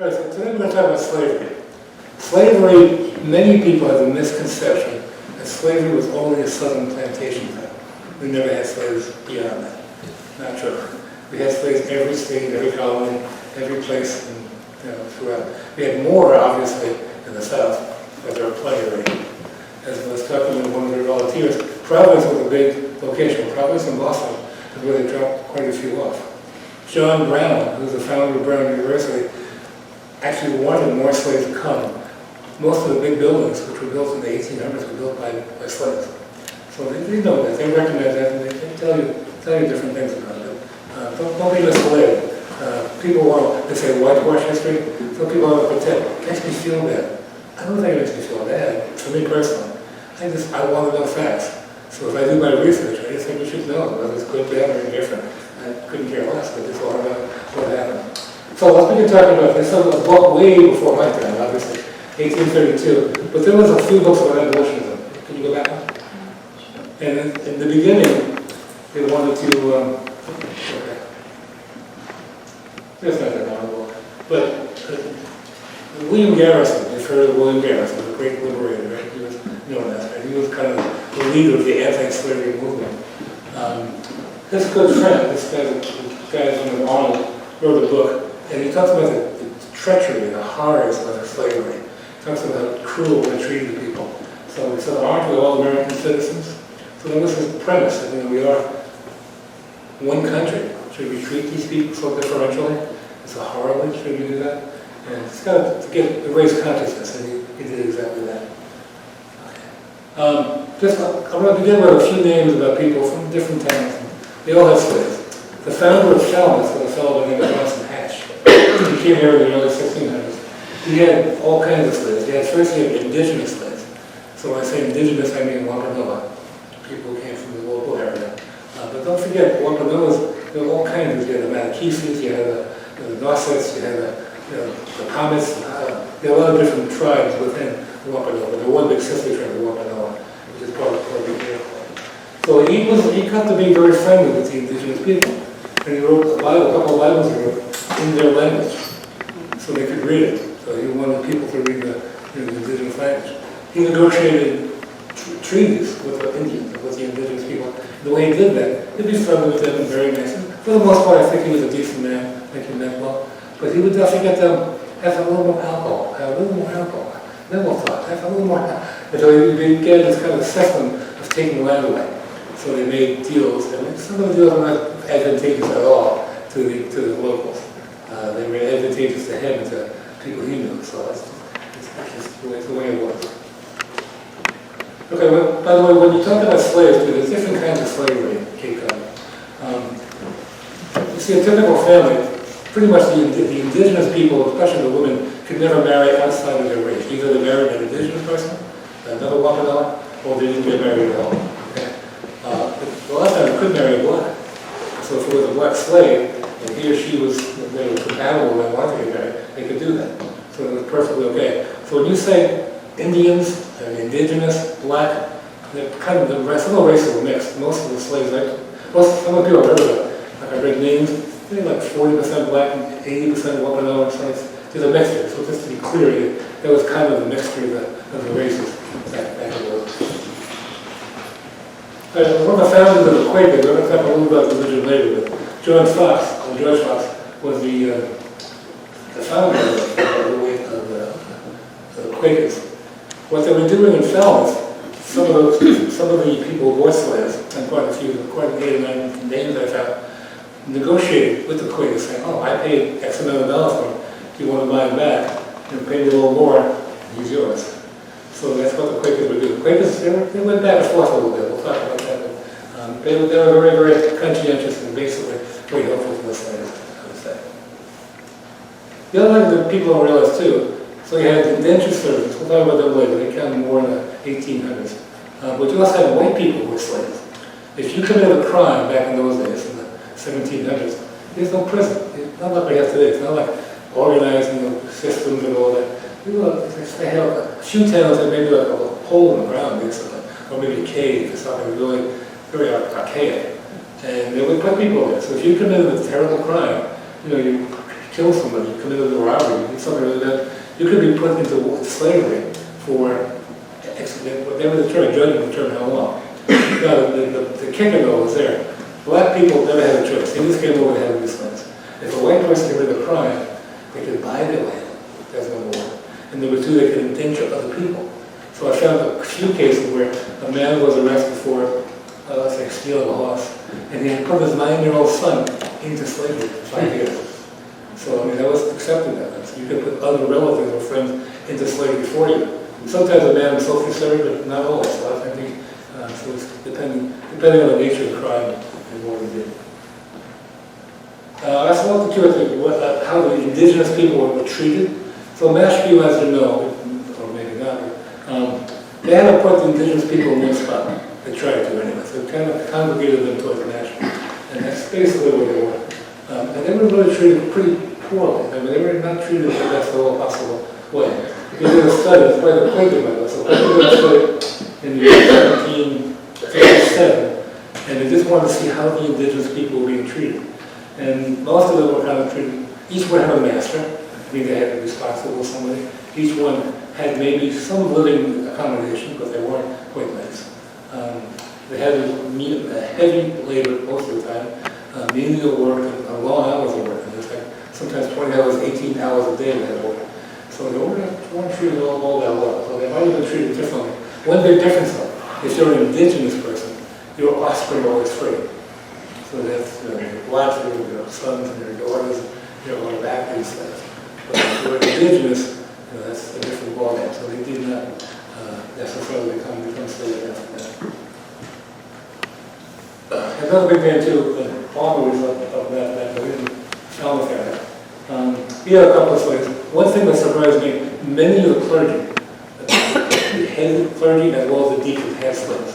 All right, so today we're going to talk about slavery. Slavery, many people have a misconception that slavery was only a southern plantation thing. We never had slaves beyond that. Not true. We had slaves in every state, every colony, every place, and, throughout. We had more, obviously, in the South, but there were plenty already. As I was talking to one of the volunteers, Providence was a big location. Providence and Boston is where they dropped quite a few off. John Brown, who's the founder of Brown University, actually wanted more slaves to come. Most of the big buildings, which were built in the 1800s, were built by slaves. So they know that, they recognize that, and they tell you different things about it. Don't be misled. People want to say whitewash history. Some people want to pretend. It makes me feel bad. I don't think it makes me feel bad, for me personally. I want to know facts. So if I do my research, I just think we should know whether it's good, bad, or indifferent. I couldn't care less, but just want to know what happened. So let's begin talking about this. So a book way before my time, obviously, 1832. But there was a few books about abolitionism. Can you go back one? And in the beginning, they wanted to, okay. There's not that long book. But William Garrison, you've heard of William Garrison, the great liberator, right? He was known as, right? He was kind of the leader of the anti-slavery movement. His good friend, this guy's name Arnold, wrote a book, and he talks about the treachery, the horrors of slavery. He talks about how cruel they treated people. So he said, aren't we all American citizens? So that was his premise, that we are one country. Should we treat these people so differentially? So horribly, should we do that? And it's got to raise consciousness, and he did exactly that. Okay. I'm going to begin with a few names about people from different towns. They all had slaves. The founder of Falmouth was a fellow by the name of Johnson Hatch. He came here in the early 1600s. He had all kinds of slaves. He had indigenous slaves. So when I say indigenous, I mean Wampanoag, people who came from the local area. But don't forget, Wampanoags, there were all kinds. You had the Matakeesis, you had the Nossets, you had the Pomets. There were a lot of different tribes within the Wampanoag. But there was one big sister tribe, the Wampanoag, which is part of the Iroquois. So he got to be very friendly with the indigenous people. And he wrote a couple of Bibles he wrote in their language, so they could read it. So he wanted people to read the indigenous language. He negotiated treaties with the Indians, with the indigenous people. The way he did that, he'd be friendly with them and very nice. And for the most part, I think he was a decent man, I think he meant well. But he would definitely get them, have a little more alcohol, Then we'll talk, have a little more alcohol. And so he began this kind of system of taking land away. So they made deals, and some of the deals were not advantageous at all to the locals. They were advantageous to him and to people he knew, so it's the way it was. Okay, well, by the way, when you talk about slaves, there's different kinds of slavery in Cape Cod. You see, a typical family, pretty much the indigenous people, especially the women, could never marry outside of their race. Either they married an indigenous person, another Wampanoag, or they didn't get married at all. A lot of times they could marry a black. So if it was a black slave, and he or she was compatible and wanted to get married, they could do that. So it was perfectly okay. So when you say Indians, indigenous, black, some of the races were mixed. Most of the slaves, some of the people I've heard about, like I read names, they're like 40% black and 80% Wampanoag slaves. There's a mixture. So just to be clear, that was kind of the mixture of the races back in the world. One of the founders of the Quakers, we're going to talk a little about religion later, but George Fox was the founder of the Quakers. What they were doing in Falmouth, some of the people who bought slaves, and quite 8 or 9 names I found, negotiated with the Quakers saying, oh, I paid X amount of dollars for him. Do you want to buy him back? And pay me a little more, he's yours. So that's what the Quakers would do. The Quakers, they went back and forth a little bit. We'll talk about that. But they were very, very conscientious and basically very helpful to the slaves, I would say. The other thing that people don't realize too, so you had indentured servants. We'll talk about that later. They counted more in the 1800s. But you also had white people who were slaves. If you committed a crime back in those days, in the 1700s, there's no prison. It's not like we have today. It's not like organizing systems and all that. They had a few towns that maybe like a hole in the ground, basically, or maybe a cave or something really very archaic. And they would put people there. So if you committed a terrible crime, you kill somebody, committed a robbery, did something like that, you could be put into slavery for, whatever the term, judge would determine how long. Now, the kicker though was there. Black people never had a choice. They just came over and had these lands. If a white person committed a crime, they could buy their land. That's number one. And number two, they could endanger other people. So I found a few cases where a man was arrested for, let's say, stealing a horse, and he had put his 9-year-old son into slavery for 5 years. So, I mean, that was accepted that. So you could put other relatives or friends into slavery for you. And sometimes a man is self-serving, but not always. So I think, so it's depending on the nature of the crime and what he did. I also want to curious how the indigenous people were treated. So Mashpee, as you know, or maybe not, they had to put the indigenous people in one spot. They tried to anyway. So it kind of congregated them towards the national. And that's basically where they were. And they were really treated pretty poorly. I mean, they were not treated in the best possible way. If you did a study, it's quite a Pregot by this. So Pregot did a study in the year 1757, and they just wanted to see how the indigenous people were being treated. And most of them were kind of treated, each one had a master. I mean, they had to be responsible for somebody. Each one had maybe some living accommodation, because they weren't quite nice. They had to meet heavy labor most of the time, menial work, and long hours of work. And it's like sometimes 20 hours, 18 hours a day they had to work. So they weren't treated all that well. So they might have been treated differently. One big difference, though, if you're an indigenous person, your offspring are always free. So that's your wives, your sons, and your daughters, you're going back to these slaves. But if you're indigenous, that's a different ballgame. So they did not necessarily become slaves after that. Another big man too, Palmer was of that Falmouth area. He had a couple of slaves. One thing that surprised me, many of the clergy, the head clergy as well as the deacons had slaves.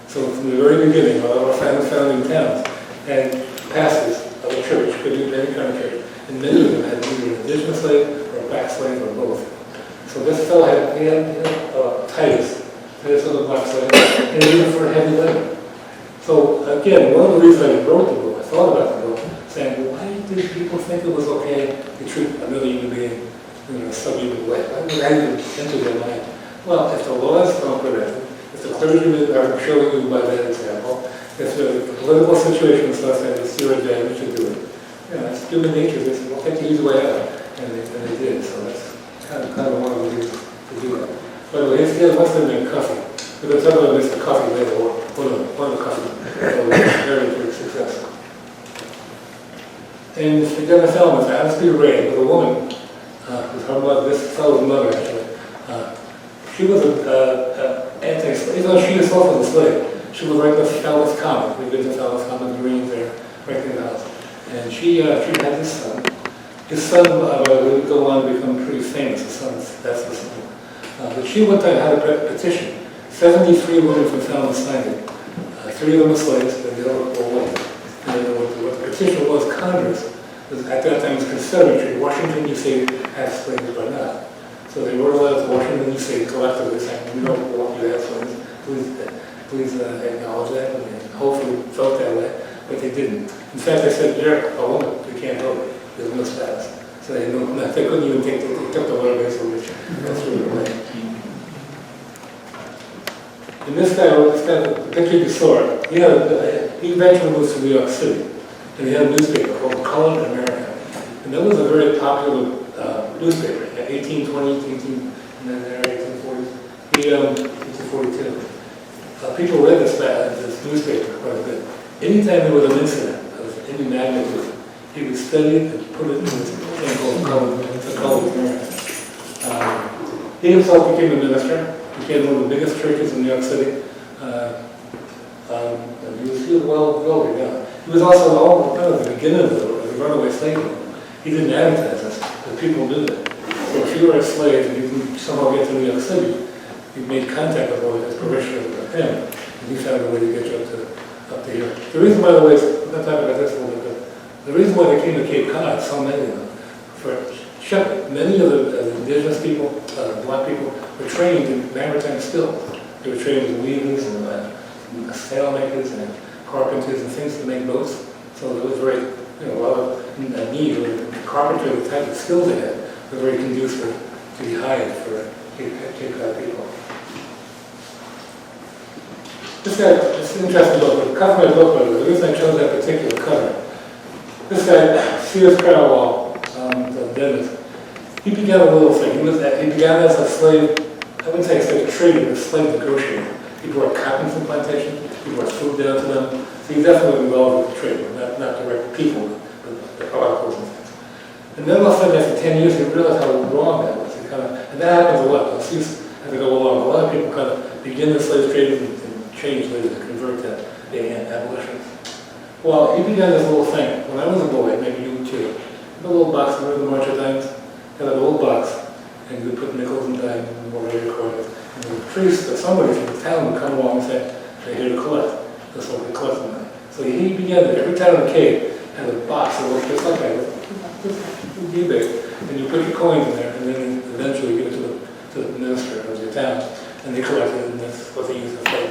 So from the very beginning, all our founding towns had pastors of a church, could do any kind of church, and many of them had either an indigenous slave or a black slave or both. So this fellow had Titus was a black slave, and he was for heavy labor. So again, one of the reasons I wrote the book, I thought about the book, saying, well, why did people think it was okay to treat another human being in a subhuman way? Why would that even enter their mind? Well, if the laws don't prevent it, if the clergymen are showing you by that example, if the political situation is such that it's your advantage to do it, it's human nature. They said, well, take the easy way out, and they did. So that's kind of one of the reasons to do that. By the way, here's one thing named coffee. We're going to talk about Mr. Coffee later, or one of the coffee. That was very big success. And she got a Falmouth, I was being raised with a woman, who's her mother, this fellow's mother actually. She was an anti-slave, even though she herself was a slave. She was right in the Falmouth Common. We've been to Falmouth Common, Green there, right in the house. And she had this son. His son, would go on to become pretty famous. His son, that's the son. But she one time had a petition. 73 women from Falmouth signed it. 3 of them were slaves, and the other were white. And what the petition was, Congress, at that time was Confederate. Washington, D.C. had slaves, but not. So they wrote a letter to Washington, D.C. collectively saying, we don't want you to have slaves. Please acknowledge that, and hopefully felt that way, but they didn't. In fact, they said, you're a woman, you can't vote. There's no status. So they couldn't even take they took the letter basically, that's really the way. And this guy, the picture you saw, he eventually moved to New York City, and he had a newspaper called Color America. And that was a very popular newspaper, 1840s. People read this newspaper quite a bit. Anytime there was an incident of any magnitude, he would study it and put it in this thing called Color America. He himself became a minister. Became one of the biggest churches in New York City. He was well regarded. He was also kind of the beginning of the runaway slave movement. He didn't advertise this, but people knew that. So if you were a slave and you could somehow get to New York City, you made contact with one of his parishioners with him, and he found a way to get you up to here. The reason, by the way, I'm not talking about this a little bit, but the reason why they came to Cape Cod, so many of them, for shipping. Many of the indigenous people, black people, were trained in maritime skills. They were trained as weavers and sailmakers and carpenters and things to make boats. So there was very, a lot of need, or the carpentry, the type of skills they had, were very conducive to the hired for Cape Cod people. This guy, it's an interesting book. The cover of the book, the reason I chose that particular cover, this guy, Sears Carrawall, the dentist, he began a little thing. He began as a slave, I wouldn't say a slave trader, but a slave negotiator. He brought cotton from plantations, he brought food down to them. So he definitely involved with the trade, not direct people, but the articles and things. And then all of a sudden, after 10 years, he realized how wrong that was. And that happens a lot. As they go along, a lot of people kind of begin the slave trade and change later to convert that being abolitionists. Well, he began this little thing. When I was a boy, maybe you too, a little box where the march of dimes, had a little box, and you would put nickels and dimes and whatever quarters. And the priest or somebody from the town would come along and say, they're here to collect. That's what we collect money. So he began that every town in the Cape had a box that looked just like that, with eBay. And you put your coins in there, and then eventually give it to the minister of your town, and they collect it, and that's what they use to fight,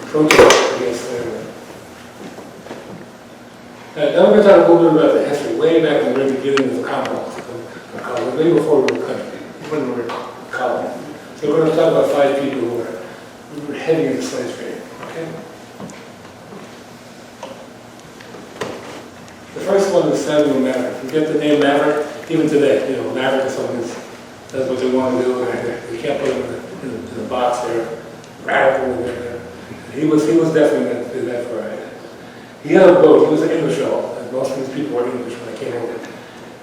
protest against slavery. Now we're going to talk a little bit about the history, way back in the very beginning of the Commonwealth, way before we were a country, when we were a colony. So we're going to talk about 5 people who were heavy in the slave trade. Okay? The first one is Samuel Maverick. You get the name Maverick, even today. Maverick is someone who does what they want to do, and you can't put him in the box there. Radical. He was definitely that variety. He had a boat. He was an English fellow, and most of these people were English when they came over.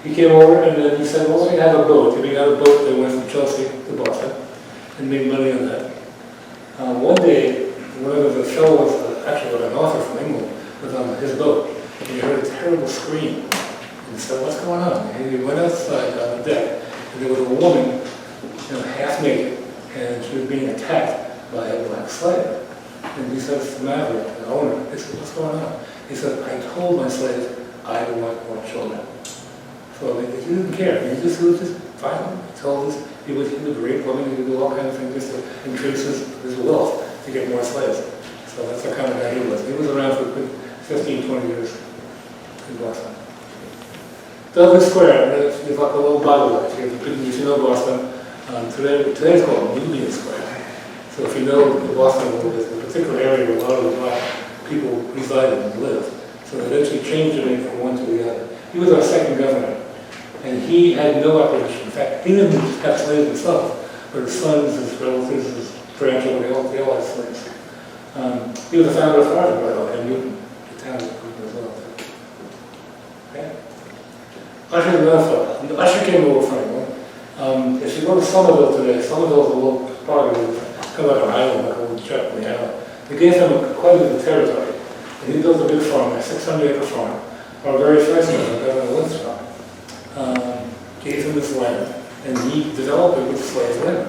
He came over, and then he said, well, let me have a boat. He got a boat that went from Chelsea to Boston, and made money on that. One day, one of the fellow was actually an author from England, was on his boat. And he heard a terrible scream. And he said, what's going on? And he went outside on the deck, and there was a woman, half naked, and she was being attacked by a black slave. And he said to Maverick, the owner, he said, what's going on? He said, I told my slaves I don't want more children. So he didn't care. He was just violent. He told us he would rape women, he would do all kinds of things just to increase his wealth to get more slaves. So that's the kind of guy he was. He was around for 15, 20 years in Boston. Douglas Square, there's like a little Bible there. If you know Boston, today's called Union Square. So if you know Boston a little bit, there's a particular area where a lot of the black people resided and lived. So they eventually changed the name from one to the other. He was our second governor, and he had no opposition. In fact, he didn't have slaves himself, but his sons, his relatives, his grandchildren, they all had slaves. He was the founder of Harvard, by the way, and Newton, the town of Newton as well. Okay? Usher the Minnesota. Usher came over from England. If you go to Somerville today, Somerville's a little part of it, kind of like an island, like a little chap in the island. They gave him quite a bit of territory, and he built a big farm, a 600-acre farm. Our very first one, Governor Lindstrom, gave him this land, and he developed it with slave labor.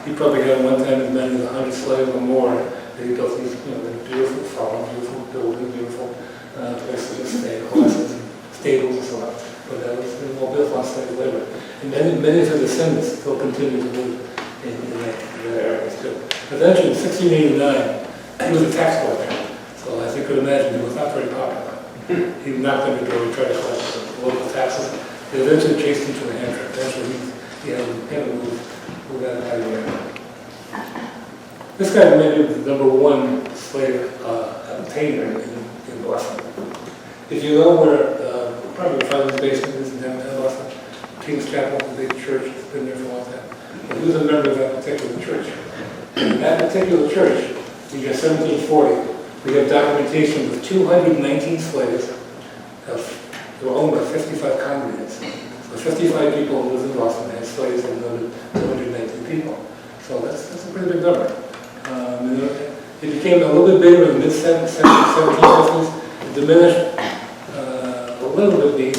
He probably had one time as many as 100 slaves or more. He built these, beautiful farms, beautiful buildings, beautiful places to stay, horses and stables and so on. But that was all built on slave labor. And many of his descendants still continue to live in that area too. Eventually, in 1689, he was a tax collector. So as you could imagine, he was not very popular. He knocked on the door and tried to collect the local taxes. They eventually chased him to New Hampshire. Eventually, he had to move out of the area. This guy may be the #1 slave obtainer in Boston. If you know where, probably the Father's basement is in downtown Boston, King's Chapel, the big church, it's been there for a long time. Well, he was a member of that particular church. In that particular church, in the year 1740, we have documentation of 219 slaves that were owned by 55 congregants. So 55 people who lived in Boston had slaves and another 219 people. So that's a pretty big number. It became a little bit bigger in the mid-1750s. It diminished a little bit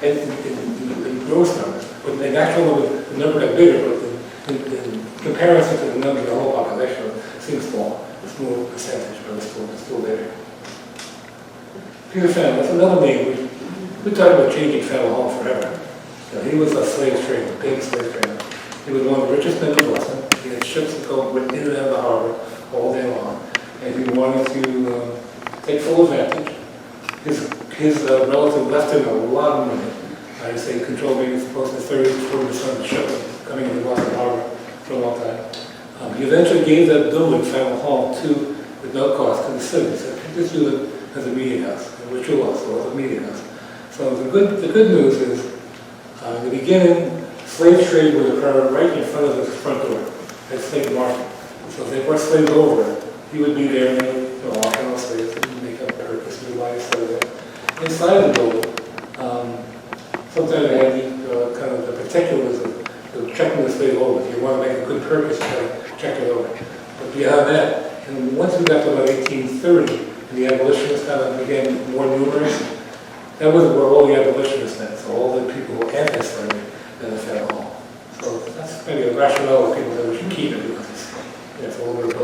in gross numbers. But in actual numbers, the number got bigger, but in comparison to the number of the whole population, it seems small. It's more percentage, but it's still there. Peter Fennell, that's another name. We talk about changing Fennell home forever. He was a slave trader, a big slave trader. He was one of the richest men in Boston. He had ships that go in and out of the harbor all day long. And he wanted to take full advantage. His his relative left him a lot of money. I'd say controlled maybe close to 30 to 40% of the shipping coming into Boston Harbor for a long time. He eventually gave that building, Faneuil Hall, with no cost to the city. He said, just use it as a meeting house, which it was, so it was a meeting house. So the good news is, in the beginning, slave trade would occur right in front of his front door at slave market. So if they brought slaves over, he would be there and they would walk on slaves and make up purpose and buy slaves there. Inside the building, sometimes they had the kind of the particulars of checking the slave over. If you want to make a good purchase, you got to check it over. But beyond that, and once we got to about 1830, and the abolitionists kind of became more numerous, that was where all the abolitionists met. So all the people who were anti-slavery in the Faneuil Hall. So that's maybe a rationale that people said we should keep it because it's a little bit of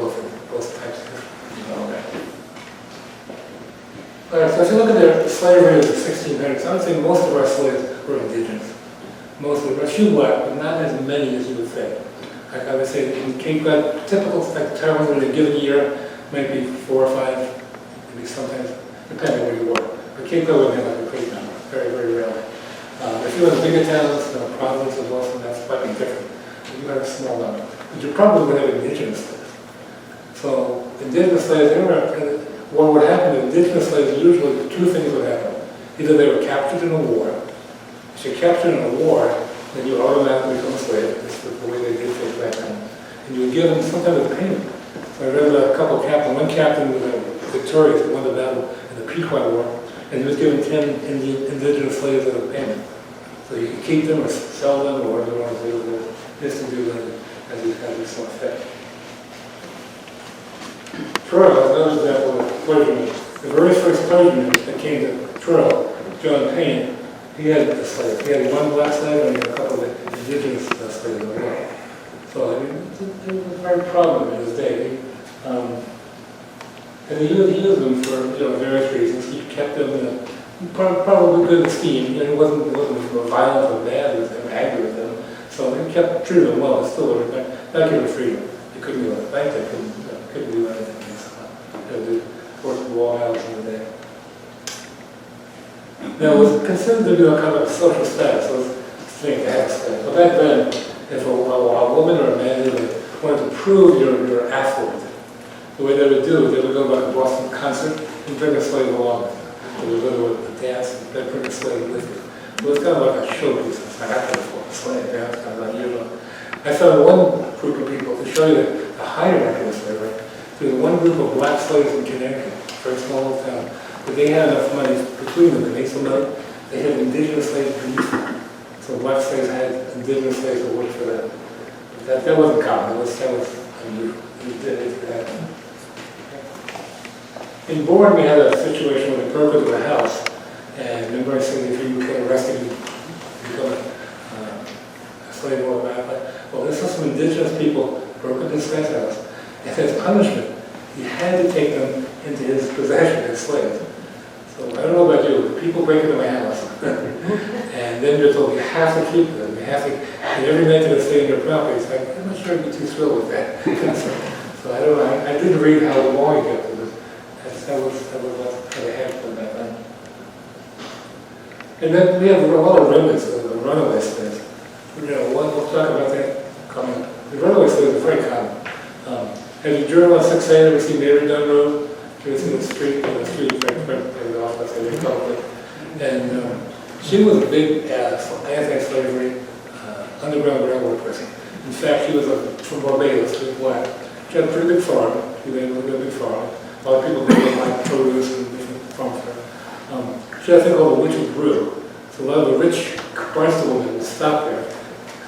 both types of history. All right, so if you look at the slavery of the 1600s, I would say most of our slaves were indigenous. Mostly, a few black, but not as many as you would think. Like I would say in Cape Cod, typical like terms in a given year might be 4 or 5, maybe sometimes, depending on where you were. But Cape Cod would be like a great number, very, very rarely. If you were in the bigger towns, Providence or Boston, that's quite different. But you had a small number. But you probably would have indigenous slaves. So indigenous slaves, what would happen to indigenous slaves, usually 2 things would happen. Either they were captured in a war. If you're captured in a war, then you automatically become a slave. This is the way they did things back then. And you were given some kind of payment. So I read about a couple of captains. One captain was victorious, he won the battle in the Pregot War, and he was given 10 indigenous slaves as a payment. So you could keep them or sell them or whatever you want to do with it. Just to do them as you saw fit. Truro, another example of clergymen. The very first clergyman that came to Truro, John Payne, he had a slave. He had 1 black slave and he had a couple of indigenous slaves as well. So he was very proud of him in his day. And he used them for various reasons. He kept them in a probably good esteem. He wasn't violent or bad with them, angry with them. So he kept treating them well. Still, not giving freedom. He couldn't do anything. They couldn't do anything. They would work the wall hours in the day. Now, it was considered to be a kind of social status, so it was a thing to have a slave. But back then, if a woman or a man wanted to prove you're affluent, the way they would do, they would go to a Boston concert and bring a slave along with them. They would go to a dance and they'd bring a slave with them. It was kind of like a showpiece. It's like, I can afford a slave. Yeah, it's kind of unusual. I found one group of people, to show you the hierarchy of slavery, there was one group of black slaves in Connecticut, a very small town. But they had enough money between them, they made some money. They had indigenous slaves beneath them. So black slaves had indigenous slaves that worked for them. But that wasn't common, that was unusual. It did happen. In Bourne, we had a situation where they broke into a house, and remember I said if you get arrested, you become a slave or whatever. Well, this was some indigenous people broke into this guy's house, and as punishment, he had to take them into his possession as slaves. So I don't know about you, but people break into my house, and then you're told you have to keep them. You have to, and every night they're staying in your property. It's like, I'm not sure I'd be too thrilled with that. So I don't know. I didn't read how long he kept it. That was what they had for that then. And then we have a lot of remnants of the runaway slaves. We'll talk about that coming up. The runaway slaves are very common. Have you driven on 6A, ever seen Mary Dunn Road? She was in the street right off, let's say, Republic. And she was a big anti-slavery underground railroad person. In fact, she was from Barbados, she was black. She had a pretty big farm. She lived in a big farm. A lot of people did like produce and different farms there. She had a thing called the Witch's Brew. So a lot of the rich barnstormers would stop there,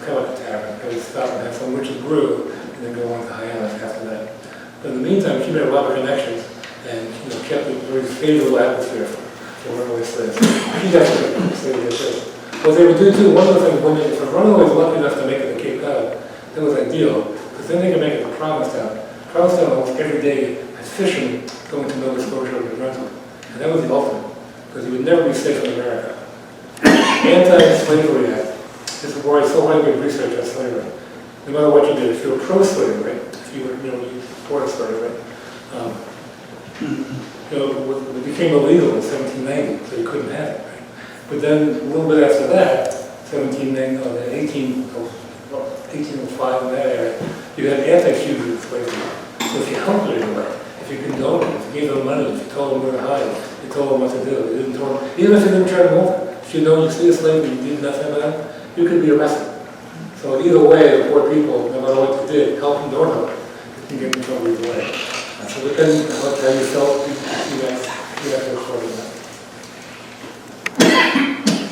kind of like a tavern. They would stop and have some Witch's Brew, and then go on to Hyannis after that. But in the meantime, she made a lot of connections and kept a very favorable atmosphere for runaway slaves. She definitely slavery too. What they would do too, one of the things, if a runaway was lucky enough to make it to Cape Cod, that was ideal, because then they could make it to Provincetown. Provincetown almost every day as fishermen going to Nova Scotia or New Brunswick. And that was the ultimate, because you would never be safe in America. Anti-Slavery Act. This is where I so highly research on slavery. No matter what you did, if you were pro-slavery, if you were, you support slavery, it became illegal in 1790, so you couldn't have it. Right? But then a little bit after that, 1805 in that area, you had anti-fugitive slavery. So if you helped anyone, if you condoned it, if you gave them money, if you told them where to hide, you told them what to do, you didn't tell them, even if you didn't turn them over, if you know you see a slave and you did nothing about it, you could be arrested. So either way, the poor people, no matter what you did, help them, don't help them, you can get in trouble either way. So depending on how you felt, you have to record that.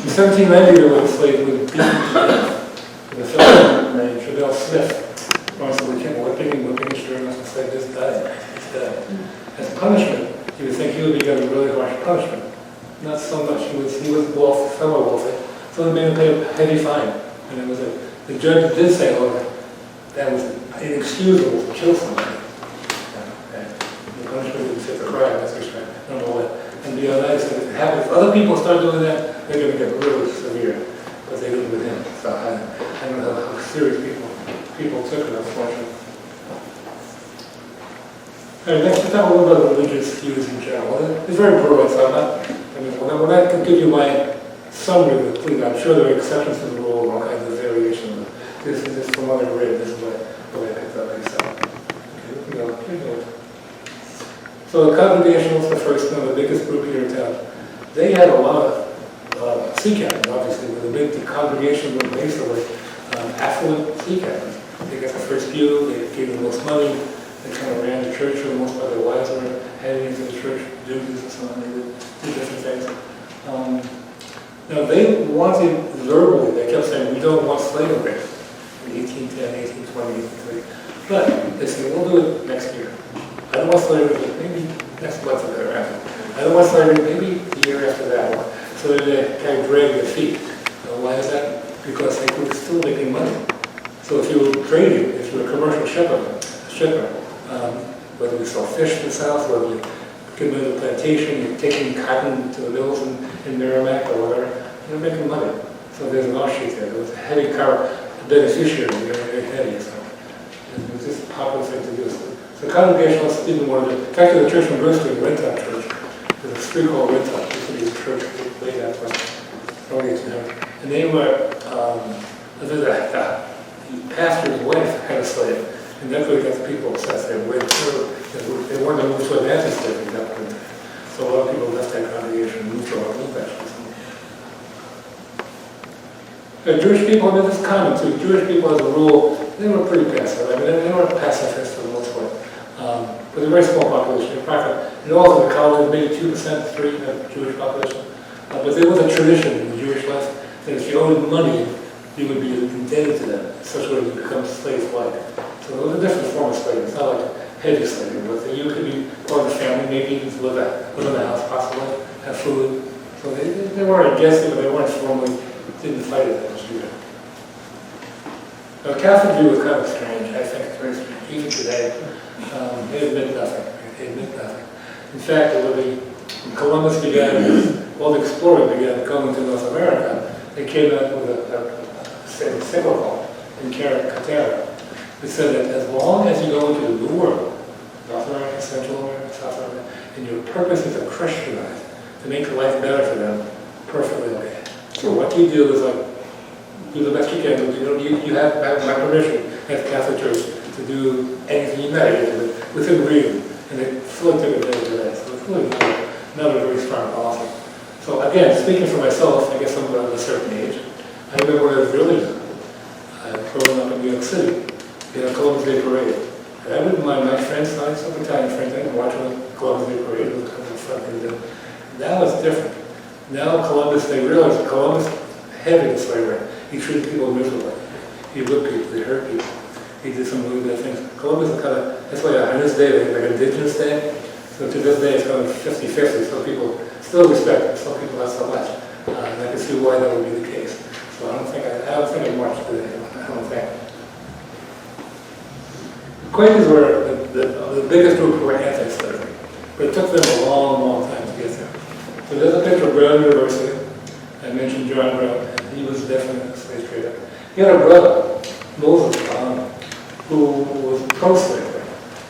In 1790, there was a slave who was beaten to death. The fellow named Chabelle Smith. So we kept whipping and stirring us and say, this died. As a punishment, you would think he would be given a really harsh punishment. Not so much. He was wealthy, fellow wealthy. So they made him pay a heavy fine. And it was the judge did say, oh, that was inexcusable to kill somebody. And the punishment didn't fit the crime, that's for sure. Number one. And beyond that, if other people start doing that, they're going to get really severe. But they did with him. So I don't know how serious people took it, unfortunately. All right, next, let's talk a little bit about religious views in general. It's very broad, so when I can give you my summary of the plea, I'm sure there are exceptions to the rule and all kinds of variations. This is just from what I read, this is what I picked up myself. Okay, here we go. So the Congregationalists, the first one, the biggest group here in town, they had a lot of sea captains, obviously, with a big congregation was basically affluent sea captains. They got the first few, they gave the most money, they kind of ran the church for the most part. Their wives were heading into the church duties and so on. They did different things. Now they wanted verbally, they kept saying, we don't want slavery in 1810, 1820, 1830. But they said, we'll do it next year. I don't want slavery, but maybe next month or thereafter. I don't want slavery, maybe the year after that one. So they kind of drag their feet. Why is that? Because they were still making money. So if you were trading, if you were a commercial shipper, whether you sell fish in the south, whether you get into the plantation, you're taking cotton to the mills in Merrimack or whatever, you're making money. So there's an offshoot there. There was a heavy beneficiary, very heavy. So it was just a popular thing to do. So Congregationalists didn't want to do. In fact, the church in Bristol, the Winthrop Church, there's a street called Winthrop, used to be a church laid out for early 1800s. And they were, the pastor's wife had a slave, and that's what got the people obsessed. They went through, they wanted to move to an anti-slavery at that point. So a lot of people left that congregation and moved to our own pastor. Jewish people, I mean, this is common too. Jewish people, as a rule, they were pretty passive. I mean, they were pacifists for the most part. But a very small population. In all of the colonies, maybe 2%, 3% Jewish population. But there was a tradition in the Jewish life that if you owed money, you would be indebted to them, such a way to become slave-like. So it was a different form of slavery. It's not like heavy slavery, but you could be part of the family, maybe even live in the house, possibly, have food. So they weren't against it, but they weren't formally, didn't fight it that much either. Now, Catholic view was kind of strange, I think, it's very strange, even today. They admit nothing. They admit nothing. In fact, when Columbus began, all the exploring began coming to North America, they came out with a symbol in Catara. It said that as long as you go into the New World, North America, Central America, South America, and your purpose is to Christianize, to make life better for them, perfectly okay. So what you do is like, do the best you can. You have my permission at the Catholic Church to do anything you may within reason. And they fully took advantage of that. So it's really not a very strong policy. So again, speaking for myself, I guess I'm of a certain age. I remember when I was really young, growing up in New York City, Columbus Day Parade. And I wouldn't mind my friends, some Italian friends, I didn't watch the Columbus Day Parade. It was kind of fun thing to do. Now it's different. Now Columbus, they realize that Columbus heavy in slavery. He treated people miserably. He whipped people, he hurt people. He did some really bad things. Columbus is kind of, that's why on this day, like Indigenous Day, so to this day it's kind of 50-50. Some people still respect it, some people not so much. And I can see why that would be the case. So I don't think I marched today. I don't think. Quakers were the biggest group who were anti-slavery, but it took them a long, long time to get there. So there's a picture of Brown University. I mentioned John Brown, and he was definitely a slave trader. He had a brother, Moses, who was pro-slavery.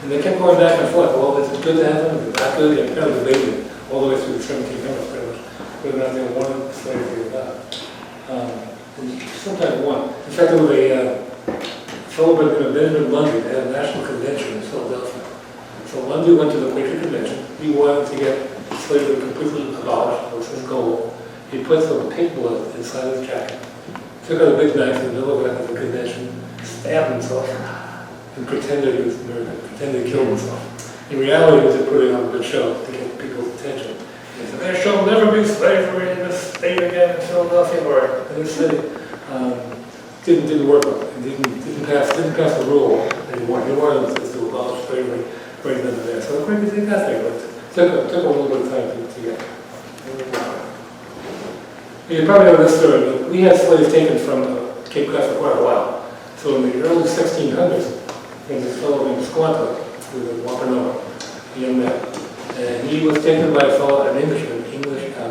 And they kept going back and forth. Well, is it good to have them? Is it not good? They kind of debated all the way through the 1700s, pretty much. Whether or not they wanted slavery or not. Sometimes one. In fact, there was a fellow by the name of Benjamin Lundy. They had a national convention in Philadelphia. So Lundy went to the Quaker convention. He wanted to get slavery completely abolished. That was his goal. He put some pig blood inside his jacket. Took out a big knife in the middle of the convention, stabbed himself, and pretended he was murdered, pretended he killed himself. In reality, he was just putting on a good show to get people's attention. He said, there shall never be slavery in this state again in Philadelphia or in this city. Didn't work out. It didn't pass the rule that he wanted. He wanted to abolish slavery right then and there. So the Quakers did that thing, but it took a little bit of time to get. You probably know this story, but we had slaves taken from Cape Cod for quite a while. So in the early 1600s, there was this fellow named Squanto, who was a Wampanoag, a young man. And he was taken by a fellow, an Englishman,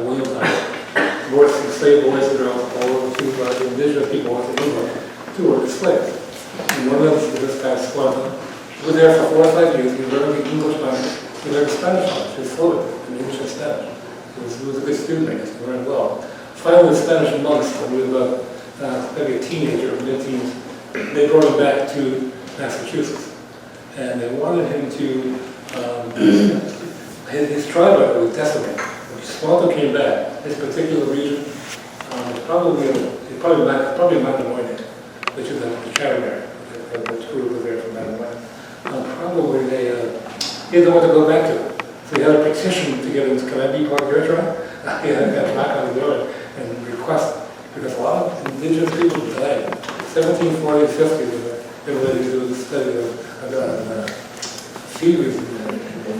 William Hunt, brought some slave boys and girls all over to the indigenous people went to England to work as slaves. And one of them was this guy, Squanto. He was there for 4 or 5 years. He learned the English language. He learned Spanish language. He was fluent in English and Spanish. He was a good student, I guess. He learned well. Finally, the Spanish monks, when he was maybe a teenager, mid-teens, they brought him back to Massachusetts. And they wanted him to, his tribe was decimated. When Squanto came back, this particular region, probably Matamoine, which is the Chatham area, the crew was there from Matamoine. Probably he didn't want to go back to it. So he had a petition to get him, can I be part of your tribe? He had to knock on the door and request, because a lot of indigenous people died. 1740s, 50s, they were ready to do the study of fevers and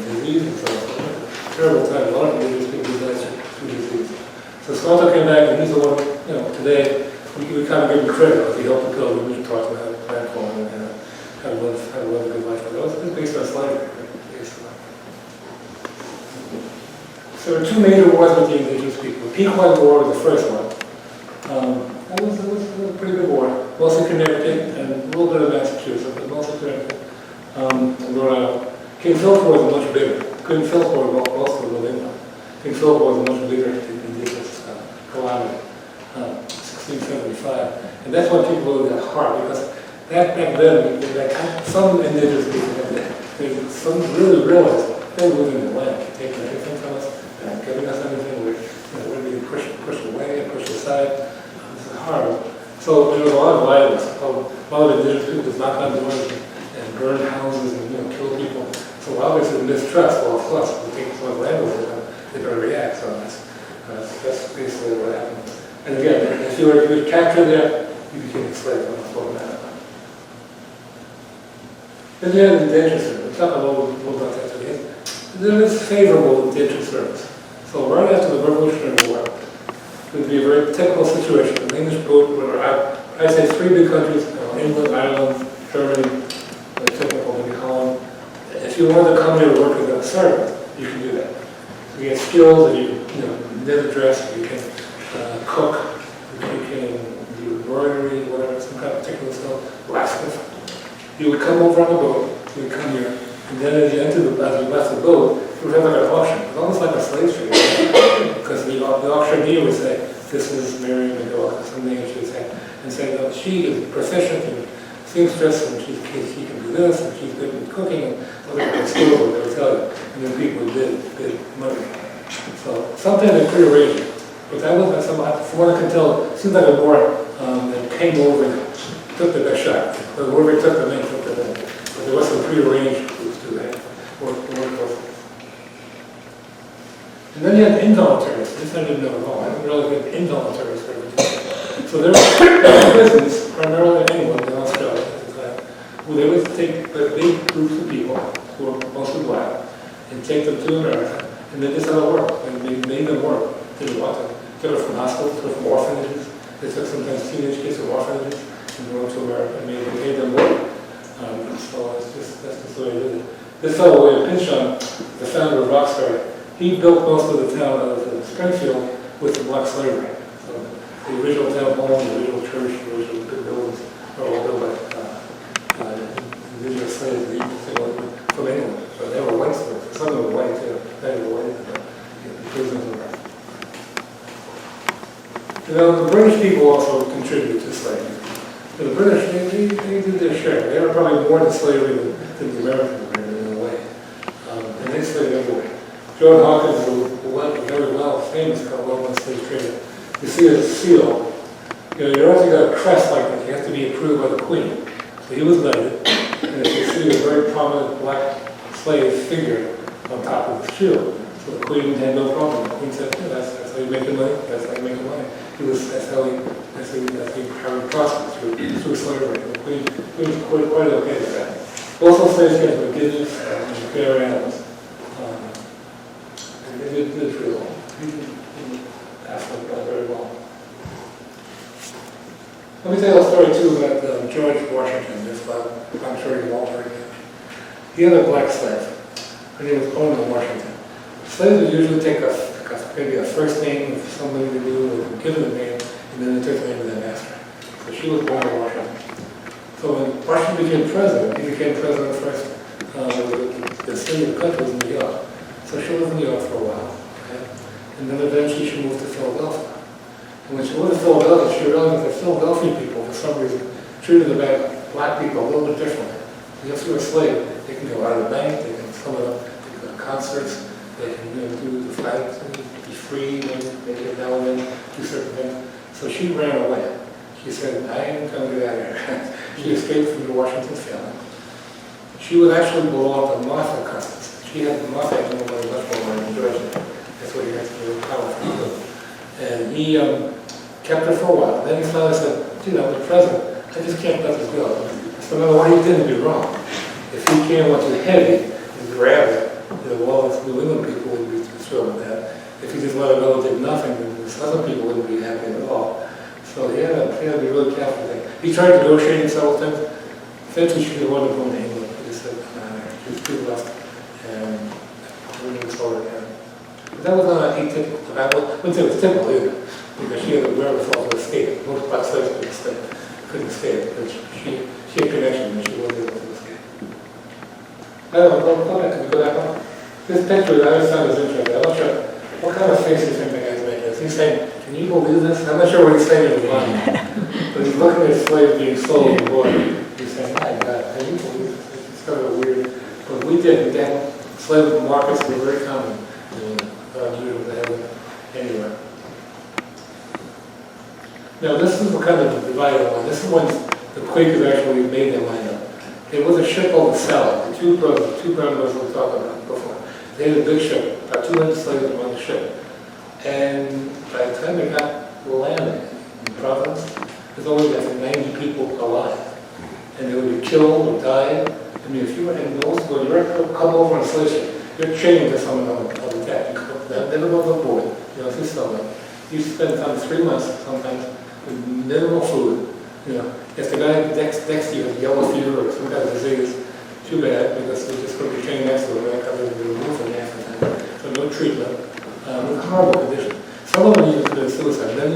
disease and so on. Terrible time. A lot of indigenous people died through disease. So Squanto came back, and he's the one, today, we kind of give him credit because he helped the pilgrimage and taught them how to plant corn and how to live a good life. But it was based on slavery. So there were 2 major wars with the indigenous people. The Pequot War was the first one. That was a pretty good war. Mostly Connecticut and a little bit of Massachusetts, but mostly Connecticut. And Rhode Island. King Philip War was much bigger. King Philip War was also New England. King Philip War was a much bigger indigenous calamity. 1675. And that's why people really got hard, because back then, some indigenous people, some really realized they were living in the land, taking everything from us, and giving us everything. We're being pushed away and pushed aside. This is hard. So there was a lot of violence. A lot of indigenous people just knock on doors and burn houses and kill people. So while there's a mistrust, well, of course, we take some land over them, they better react. So that's basically what happened. And again, if you were captured there, you became a slave. I'm not talking about that. Then you have indenture service. We'll talk a little about that today. There is favorable indenture service. So right after the Revolutionary War, it would be a very typical situation. An English boat, I'd say 3 big countries, England, Ireland, Germany, typical, maybe Holland. If you wanted to come here to work as a servant, you can do that. So you get skills, and you knit a dress, you can cook, you can do embroidery, whatever, some kind of particular skill, blacksmith. You would come over on the boat, you would come here, and then as you left the boat, you would have like an auction. It's almost like a slave trade, because the auctioneer would say, this is Mary McGill, some name she would say, and say, no, she is proficient in seamstress, and she can do this, and she's good in cooking, and whatever the skill would, they would tell you. And then people would bid money. So sometimes they prearranged. But that wasn't something, from what I can tell, it seemed like a war that came over and took the best shot. The whoever took the man took the man. But there was some prearranged groups to that. And then you had involuntary. This I didn't know at all. I didn't realize we had involuntary servitude. So there were prisons, primarily in England and Australia at the time, where they would take big groups of people, who were mostly black, and take them to America, and then this had to work. And they made them work. Didn't want to. Took them from hospitals, took them from orphanages. They took sometimes teenage kids from orphanages and brought them to America and made them work. So that's the way it is. This fellow, William Pinchon, the founder of Roxbury, he built most of the town of Springfield with the black slavery. So the original town hall, the original church, the original big buildings are all built by indigenous slaves from You know, the British people also contributed to slavery. The British, they did their share. They were probably more to slavery than the Americans were in a way. And they slaved everywhere. John Hawkins, who went very well, famous, well-known slave trader. You see a seal. You know, you're also got a crest like that. You have to be approved by the Queen. So he was knighted. And as you see, a very prominent black slave figure on top of the shield. So the Queen had no problem. The Queen said, yeah, that's how you make the money. That's how you make the money. That's how he prospered through slavery. The Queen was quite okay with that. Also, slaves came from Indigenous and fair animals. And they did pretty well. He did Africa very well. Let me tell you a story too about George Washington. I'm sure you all heard of him. He had a black slave. Her name was Owner Washington. Slaves would usually take maybe a first name of somebody they knew, or give them a name, and then they took the name of their master. So she was born in Washington. So when Washington became president, he became president first. The city of the country was New York. So she lived in New York for a while. Okay? And then eventually she moved to Philadelphia. And when she moved to Philadelphia, she realized that Philadelphia people, for some reason, treated the black people a little bit differently. If you're a slave, they can go out of the bank, they can come up, they can go to concerts, they can do the flags, be free, maybe a bellman, do certain things. So she ran away. She said, I ain't going to get out of here. She escaped from the Washington family. She would actually belong to Martha Custis. She had Martha had no money left over in Georgia. That's what he had to do with power. And he kept her for a while. Then he finally said, you know, the president, I just can't let this go. So no matter what he did, it'd be wrong. If he came up too heavy and grabbed it, all the New England people would be thrilled with that. If he just let it go and did nothing, then the Southern people wouldn't be happy at all. So he had to be really careful with that. He tried negotiating several times. Eventually she wanted to go to England. He just said, she was too left. And we moved forward again. But that was not atypical. I wouldn't say it was typical either, because she had the wherewithal to escape. Most black slaves couldn't escape, but she had connection and she was able to escape. I don't know, can we go back on? This picture, I always found this interesting. I'm not sure what kind of face you think the guy's making. Is he saying, can you believe this? I'm not sure what he's saying in his mind. But he's looking at slaves being sold and bought. He's saying, my God, can you believe this? It's kind of weird. But we did. Again, slave markets were very common in anywhere. Now this is the kind of divided one. This is when the Quakers actually made their mind up. There was a ship called the Salad. The two brothers we'll talk about before. They had a big ship, about 200 slaves on the ship. And by the time they got landed in Providence, there's only like 90 people alive. And they would be killed or died. I mean, if you were in those, when you're come over on a slave ship, you're chained to someone on the deck. Never go overboard. You know, if you sell them. You spend 3 months sometimes with minimal food. You know, if the guy next to you has yellow fever or some kind of disease, too bad, because they're just going to be chained next to him, right? Because they're removed from the time. So no treatment. With horrible condition. Some of them even committed suicide. Then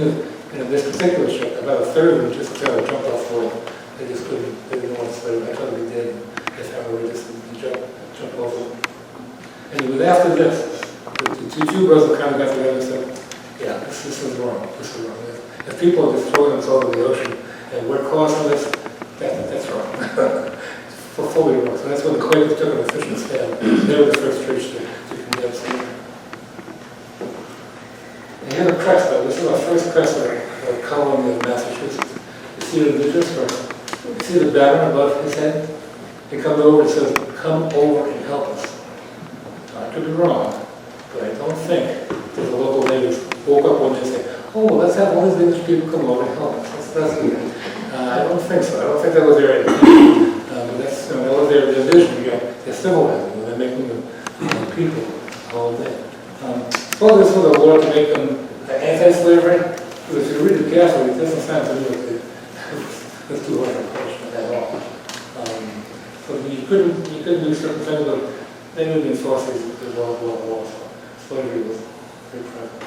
this particular ship, about a third of them just kind of jumped off board. They just couldn't, they didn't want to stay. I thought they did. They found a way just to jump over. And after this, the two brothers kind of got together and said, yeah, this is wrong. This is wrong. If people are just throwing themselves in the ocean and we're causing this, that's wrong. Fully wrong. So that's when the Quakers took an official stand. They were the first church to condemn slavery. And here the crest, though. This is our first crest of the colony of Massachusetts. You see the indigenous person. You see the banner above his head? It comes over and says, come over and help us. I could be wrong, but I don't think that the local natives woke up one day and say, oh, let's have all these English people come over and help us. That's good. I don't think so. I don't think that was their idea. But that was their vision. They're civilizing. They're making them people all day. Well, this was a war to make them anti-slavery. Because if you read it carefully, it doesn't sound to me like it's too hard a at all. So you couldn't do certain things, but they knew the enforce these World War. So slavery was very present.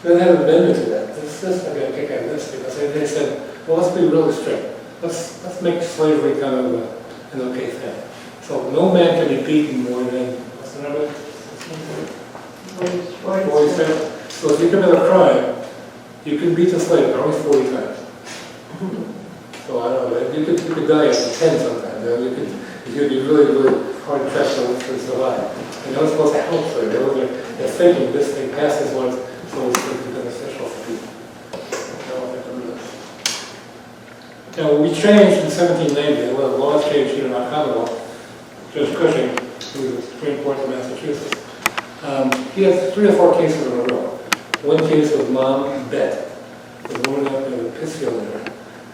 Then they had an amendment to that. This I got to kick out of this because they said, well, let's be really strict. Let's make slavery kind of an okay thing. So no man can be beaten more than, what's the number? 47. So if you commit a crime, You can beat the slave only 40 times. So I don't know, you could die after 10 sometimes. You'd be really, really hard pressed to survive. And they were supposed to help slaves. They're thinking this thing passes once, so it's going to be beneficial for people. Now, we changed in 1790, well, the laws changed here in our Commonwealth. Judge Cushing, who was the Supreme Court of Massachusetts, he had 3 or 4 cases in a row. One case was Mom Bet, the woman up in the Pittsfield area,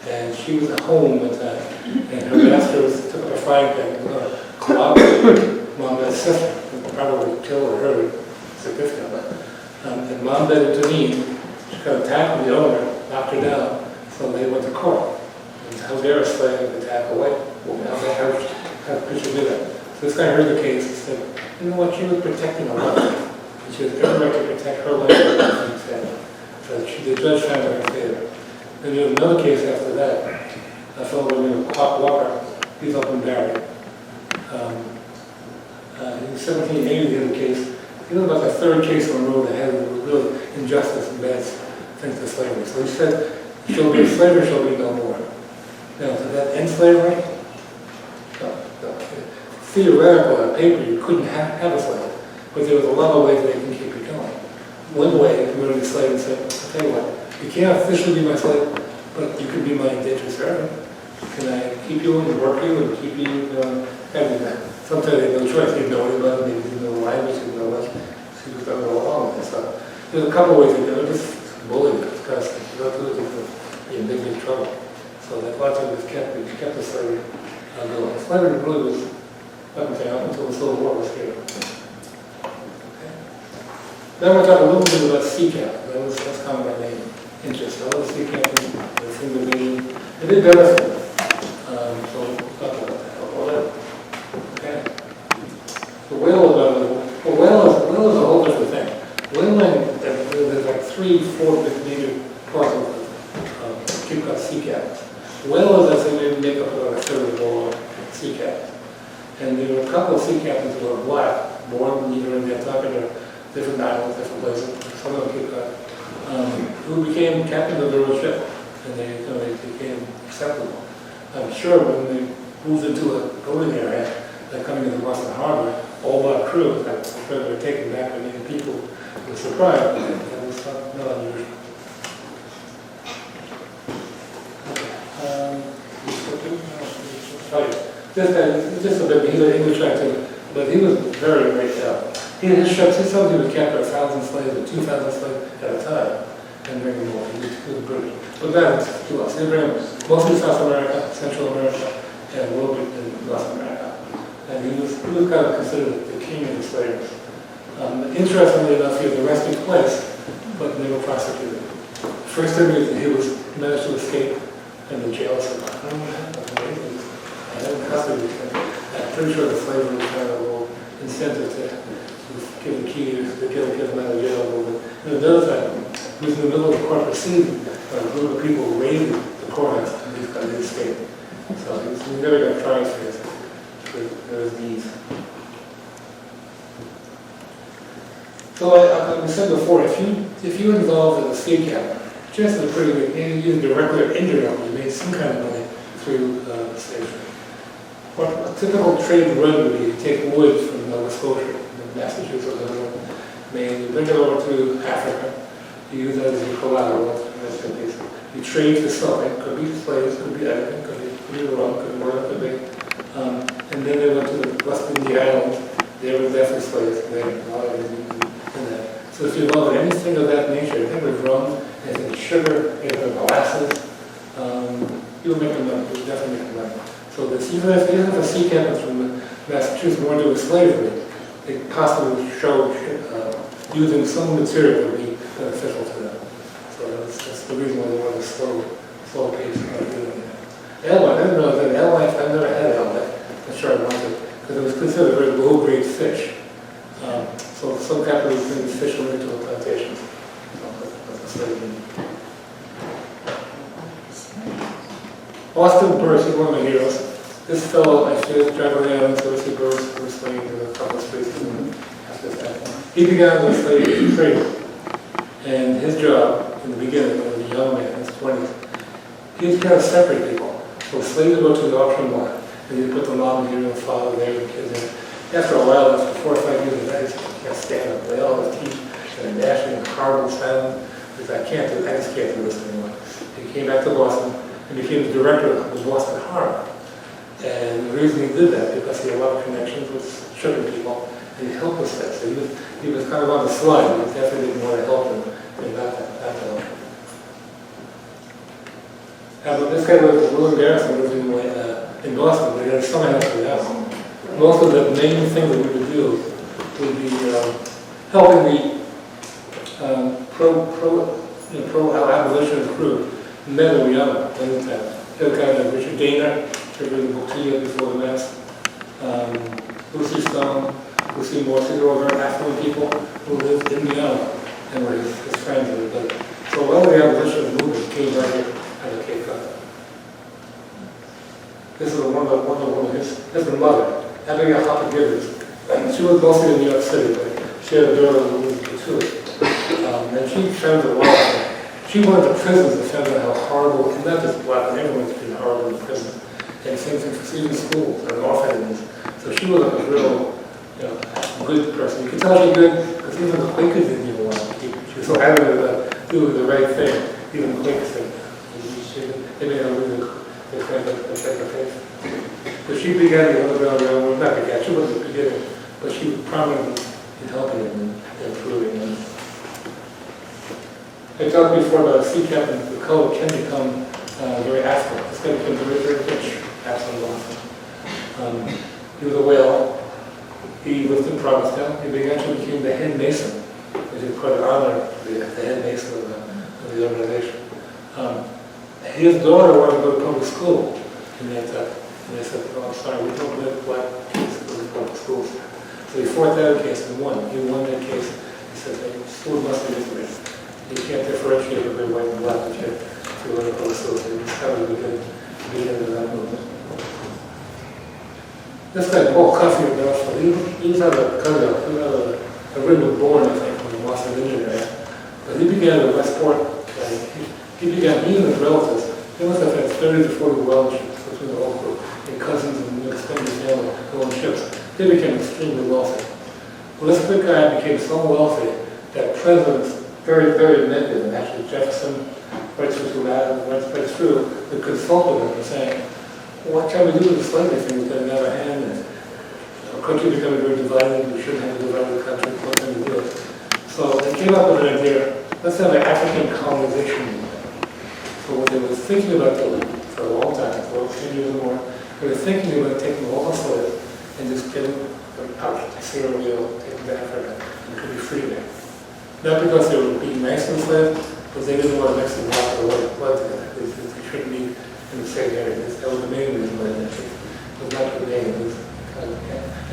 and she was at home one time, and her master took up a frying pan and was going to clobber Mom Bet's sister, and probably kill or hurt her significantly. And Mom Bet intervened. She kind of tackled the owner, knocked her down, so they went to court. And how dare a slave attack a white woman? How could she do that? So this guy heard the case and said, you know what, she was protecting her life. And she has every right to protect her life and her family. So the judge found her in favor. Then you have another case after that. A fellow named Pop Walker, he's up in Barry. In 1780, the other case, he was about the 3rd case on the road that had really injustice and bad things to slavery. So he said, she'll be slavery, she'll be no more. Now, did that end slavery? No. Theoretical, on paper, you couldn't have a slave, but there was a lot of ways they can keep it going. One way, the community slave said, I'll tell you what, you can't officially be my slave, but you can be my indentured servant. Can I keep you and work you and keep you having that? Sometimes they had no choice. They didn't know anybody, they didn't know language, they didn't know much. So you was done all along. So there's a couple ways to do it. Just bullying it, because you don't do it, you'll be in big trouble. So that lots of it kept the slavery going. Slavery really was up until the Civil War was here. Okay. Then we'll talk a little bit about sea captain. That's kind of my main interest. I love sea captain, the thing that they did benefit. So we'll talk about that. Okay. The whale is a whole different thing. Whaling, there's like 3-4 major parts of Cape Cod Sea captains. Whale is, I say, maybe make up about a third of all sea captains. And there were a couple of sea captains who were black, born either in Nantucket or different islands, different places, some of them Cape Cod, who became captains of their own ship, and they became acceptable. I'm sure when they moved into a boating area, like coming into Boston Harbor, all black crews, I'm sure they were taken back by many people were surprised. That was not unusual. Just a bit, he's an English accent, but he was very great help. His ships, he would capture 1,000 slaves or 2,000 slaves at a time and bring them more. He was British. But that's to us. He bring them mostly South America, Central America, and a little bit in North America. And he was kind of considered the king of the slaves. Interestingly enough, he was arrested twice, but never prosecuted. First time he managed to escape, and the jail said, I don't know what happened. I had him custody. I'm pretty sure the slavery was kind of a little incentive to give the key to get him out of jail a little bit. And another time, he was in the middle of the corporate season, a group of people raided the courthouse, and these guys escaped. So he never got tried for his deeds. So I said before, if you involved in a sea captain, chances are pretty good, maybe either directly or indirectly, you made some kind of money through the slave trade. What a typical trade run would be, you take wood from Nova Scotia, Massachusetts, or Maine, you bring it over to Africa, you use that as your collateral, you trade for something, could be slaves, could be anything, could be rum, could be whatever it could be. And then they went to the West Indian Islands, they were there for slaves, and they had a lot of in that. So if you love anything of that nature, anything with rum, anything with sugar, anything with molasses, you'll make a money, you'll definitely make a money. So this, even if a sea captain from Massachusetts wanted to do with slavery, they possibly showed using some material that would be beneficial to them. So that's the reason why they want a slow pace of doing that. Alewife, I didn't know that alewife, I've never had alewife. I'm sure I wanted, because it was considered a very low-grade fish. So some captains would bring fish over into the plantations. Austin Burris is one of my heroes. This fellow, I should drive around, so see Burris was slain in a couple of spaces after that. He began with slave trade, and his job, in the beginning, when he was a young man, in his 20s, he was kind of separate people. So slaves would go to the auction block, and he'd put the mom here and the father there, and the kids there. After a while, after 4 or 5 years, I just can't stand it. They all have teeth, and they're gnashing and horrible sound. He said, I just can't do this anymore. He came back to Boston and became the director of the Boston Harbor. And the reason he did that, because he had a lot of connections with shipping people, and he helped us there. So he was kind of on the slide, but he definitely didn't want to help them. And not to help. But this guy was William Garrison, was in Boston, but he had a summer house in the house. Most of the main things that we would do would be helping the pro-abolitionist group, men that we are, in the town. He had a guy like Richard Dana, who read the book 2 years before the mass. Lucy Stone, Lucy Morse, these were all very affluent people who lived in the island and were his friends. So a lot of the abolitionist movement came right here out of Cape Cod. This is one of his mother. Abigail Hopper Gibbons. She was mostly in New York City, but she had a daughter who moved to it. And she found a lot. She went to prisons and found out how horrible, and not just black, but everyone's been horrible in prison. And same thing for even schools and orphanages. So she was like a real, good person. You could tell she's good because even the Quakers didn't even want to keep her. She was so adamant about doing the right thing. Even the Quakers said, they made her really good friend that take her face. But she began the Underground Railroad, not began, she wasn't beginning, but she was prominent in helping him and improving him. I talked before about a sea captain, the color can become very affluent. This guy became very, very rich, affluent. He was a whaler. He lived in Provincetown. He actually became the head mason, which is quite an honor to be the head mason of the organization. His daughter wanted to go to public school in that time. And they said, oh, I'm sorry, we don't let black kids go to public schools. So he fought that case and won. He won that case. He said, hey, school must be different. You can't differentiate between white and black, but you have to go to public schools. And he's kind of the beginning of that movement. This guy, Paul Cuffey of Nashville, he was out of Cuddle. He was out of Ridley born, I think, when he was an engineer. But he began at Westport. He began, he and his relatives, they must have had 30 to 40 relatives between the whole group, and cousins and extended family who owned ships. They became extremely wealthy. Well, this big guy became so wealthy that presidents very, very admitted him. Actually, Jefferson, right through Adams, right through, the consulted him and saying, what can we do with the slavery thing? We've got another hand, and our country becoming very divided. We shouldn't have to divide the country. What can we do? So they came up with an idea. Let's have an African colonization movement. So what they were thinking about doing for a long time, for 10 years or more, they were thinking about taking all the slaves and just getting them out to Sierra Leone, take them to Africa, and could be free there. Not because they were being nice to the slaves, but they didn't want to mix them up or blood together. They shouldn't be in the same area. That was the main reason why they did it. It was not the name. It was kind of,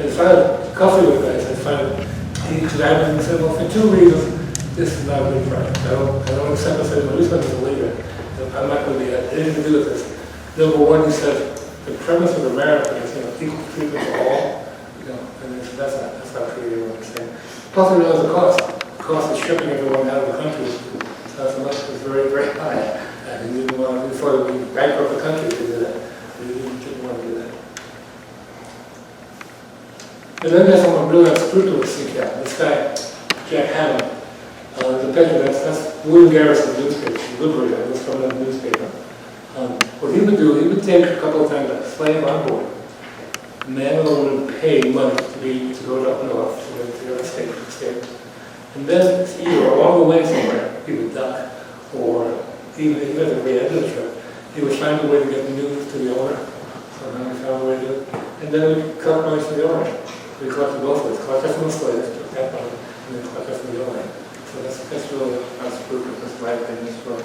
and finally, Coffee with guys, I finally, he examined and said, well, for 2 reasons, this is not a good project. I don't accept this as a policeman as a leader. I'm not going to be anything to do with this. Number one, he said, the premise of America is equal treatment for all. And he said, that's not true. You understand? Plus, there was a cost. The cost of shipping everyone out of the country was very, very high. And he didn't want to, before we bankrupt the country, to do that. He didn't want to do that. And then there's someone really unscrupulous sea captain. This guy, Jack Hammond. The picture, that's William Garrison's newspaper, Liberator, it was from that newspaper. What he would do, he would take a couple of times a slave on board. The man would pay money to go up north, to the other state. And then, either along the way somewhere, he would duck, or even at the end of the trip, he would find a way to get the news to the owner. Somehow he found a way to do it. And then we'd collect money from the owner. We collected both ways, collected from the slaves, took that money, and then collected from the owner. So that's really unscrupulous, my opinion, as well.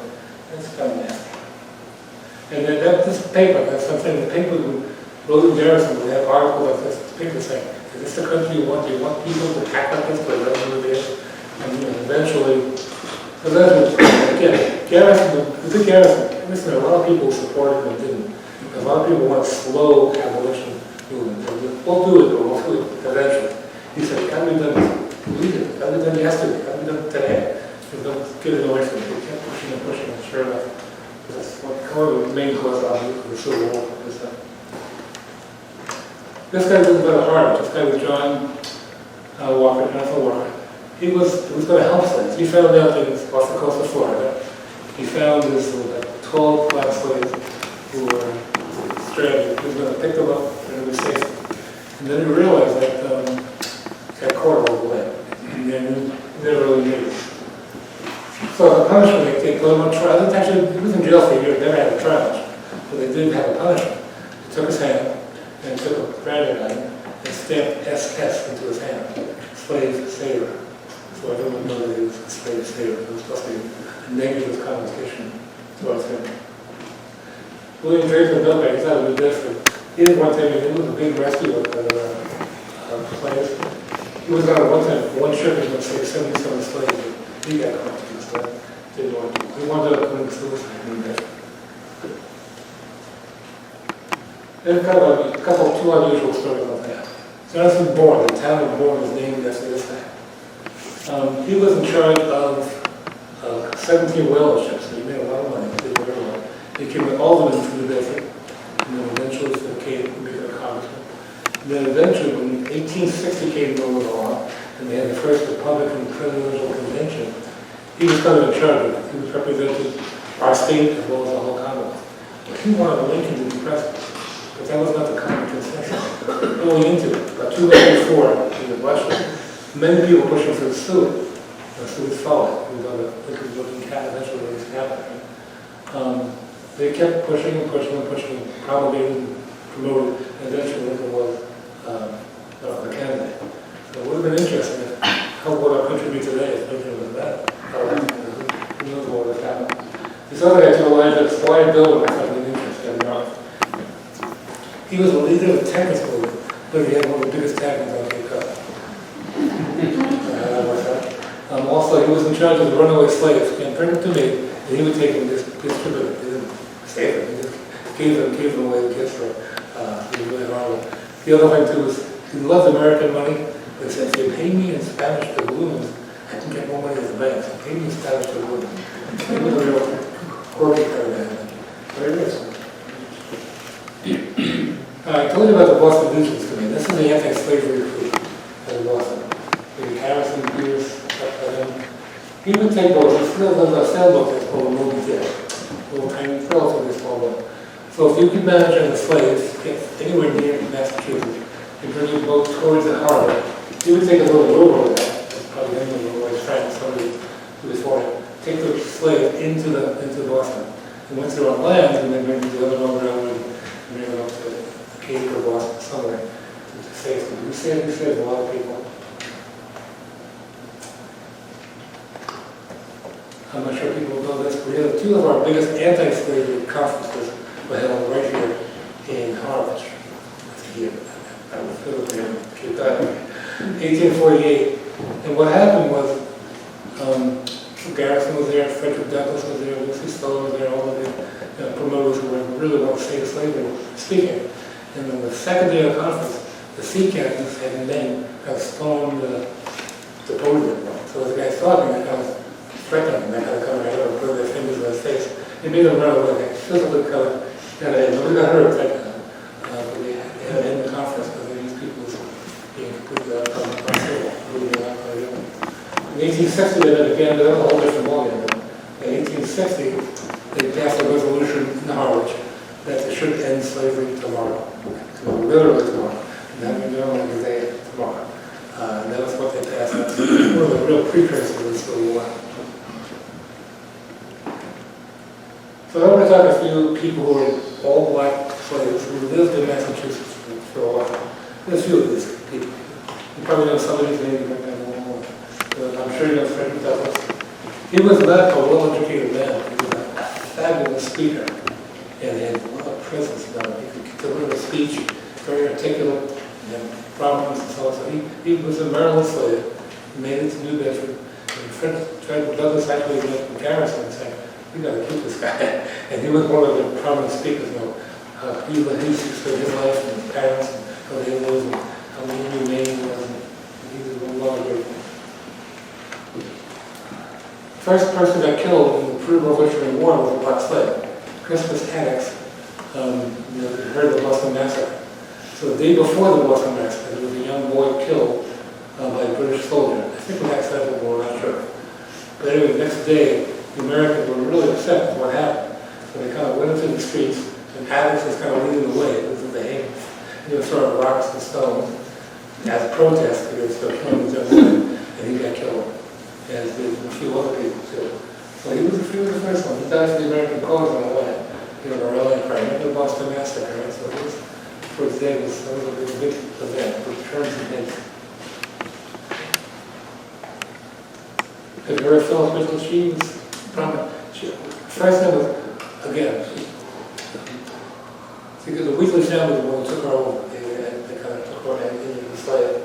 That's kind of nasty. And then this paper, that's something, the paper would, William Garrison would have articles like this, people saying, is this the country you want? Do you want people to act like this, but that's what it is? And eventually, again, Garrison, listen, a lot of people supported him and didn't. A lot of people want slow abolition movement. We'll do it, but we'll do it eventually. He said, can we done lead it? Can we done yesterday? Can we done today? Don't get it away from me. We can't push This guy was about Harvard. This guy was John Jonathan Walker. He was going to help slaves. He found out that off the coast of Florida, he found this 12 black slaves who were stranded. He was going to pick them up and be safe. And then he realized that got caught all the way. And then they never really knew. So the punishment, they put him on trial. Actually, he was in jail for a year, never had a trial. But they did have a punishment. They took his hand and took a branding iron and stamped SS into his hand. Slave saver. So everyone knew that he was a slave saver. It was supposed to be a negative connotation towards him. William Draper Millbank, he's out of New Bedford. He did one thing, he was a big rescue of slaves. He was on one ship, he was like 77 slaves. He got caught and stuff. Didn't want to. He wound up committing suicide in New Bedford. There's kind of a couple of two unusual stories about that. Jonathan Bourne, the town of Bourne is named after this guy. He was in charge of 17 whaling ships, so he made a lot of money. He did very well. He came with all of them to New Bedford, and then eventually to the Cape to become a congressman. And then eventually, when 1860 came over the law, and they had the first Republican Presidential Convention, he was kind of in charge of it. He was representing our state as well as the whole Commonwealth. But he wanted Lincoln to be president. But that was not the common consensus. Going into it, about 2 days before in the election, many people pushing for the Stewart. Stewart followed. He was on the Lincoln's looking cabinet, eventually his cabinet. They kept pushing and pushing and pushing, promulgated and promoted, and eventually Lincoln was the candidate. So it would have been interesting if how would our country be today if Lincoln was that. Who knows what would have happened. This other guy, Elijah Squire Bill, I found it interesting. He was the leader of the Tempest movement, but he had one of the biggest taverns on Cape Cod. Also, he was in charge of the runaway slaves, and bring them to me, and he would take them, distribute them. He didn't save them, he just gave them away to kids for really horrible. The other thing too was he loved American money, but he said, if you pay me in Spanish doubloons, I can get more money at the bank. So pay me in Spanish doubloons. He was a real quirky kind of man. Very nice. I told you about the Boston Vigilance Committee. This is the anti-slavery group in Boston. The Harrison, Pierce, stuff like him. He would take those. There's a sailboat that's called a Moby Dick. A little tiny, relatively small boat. So if you could manage on the slaves, get anywhere near Massachusetts, and bring your boat towards the harbor, he would take a little rowboat there. That's probably him, a little friend, somebody who was for him. Take the slave into Boston. And once they're on land, and then bring the other railroad and bring them up to Cape or Boston, somewhere to safety. We saved a lot of people. I'm not sure people know this, but we had two of our biggest anti-slavery conferences were held right here in Harwich. Here, I was Philadelphia, Cape Cod, 1848. And what happened was, Garrison was there, Frederick Douglass was there, Lucy Stowe was there, all of the promoters who really want to save slavery speaking. And on the second day of the conference, the sea captains had men have stormed the podium. So as the guy's talking, they kind of threatening them, they kind of come right over and put their fingers in his face. They made them run away, physically cut it. Nobody got hurt, but they had to end the conference because these people was being completely unstable. In 1860, they did it again, but that was a whole different ballgame. In 1860, they passed a resolution in Harwich that they should end slavery tomorrow. Literally tomorrow. And that means they're only a day tomorrow. And that was what they passed. That's one of the real precursors of the Civil War. So I want to talk to a few people who are all black slaves who lived in Massachusetts for a while. There's a few of these people. You probably know some of these names, but I'm sure you know Frederick Douglass. He was not a well-educated man. He was a fabulous speaker. And he had a lot of presence about him. He could deliver a speech, very articulate, and prominence and so on. So he was a Maryland slave. He made it to New Bedford. And Frederick Douglass actually went to Garrison and said, we got to keep this guy. And he was one of the prominent speakers, he spent his life and his parents and how they lived and how he remained. He was a lot of great. First person that killed in the pre-Revolutionary War was a black slave, Crispus Attucks. You heard of the Boston Massacre. So the day before the Boston Massacre, there was a young boy killed by a British soldier. I think an accidental war, I'm not sure. But anyway, the next day, the Americans were really upset with what happened. So they kind of went into the streets, and Alex was kind of leading the way. This is the hate. They were throwing rocks and stones as a protest against the killing of Jefferson, and he got killed, as did a few other people too. So he was the first one. He died for the American cause in a way. You know, the rallying cry. Remember the Boston Massacre, right? So it was, first day was a big event, which turns in hate. Have you ever felt Crystal? She was prominent. First name was, again, because the Weekly family was the one who took her over. They kind of took her and the slave.